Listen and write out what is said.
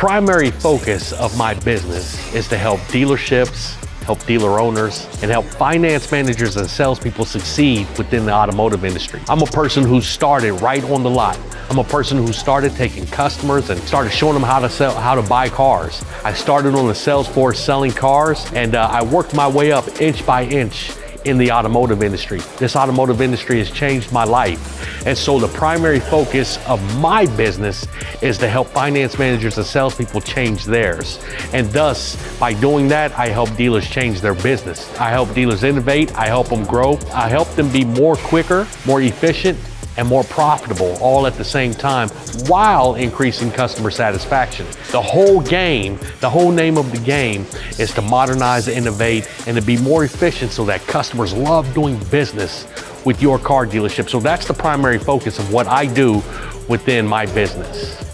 primary focus of my business is to help dealerships, help dealer owners, and help finance managers and salespeople succeed within the automotive industry. I'm a person who started right on the lot. I'm a person who started taking customers and started showing them how to buy cars. I started on the sales floor selling cars, and I worked my way up inch by inch in the automotive industry. This automotive industry has changed my life. And so the primary focus of my business is to help finance managers and salespeople change theirs. And thus, by doing that, I help dealers change their business. I help dealers innovate, I help them grow, I help them be more quicker, more efficient, and more profitable all at the same time while increasing customer satisfaction. The whole game, the whole name of the game is to modernize, innovate, and to be more efficient so that customers love doing business with your car dealership. So that's the primary focus of what I do within my business.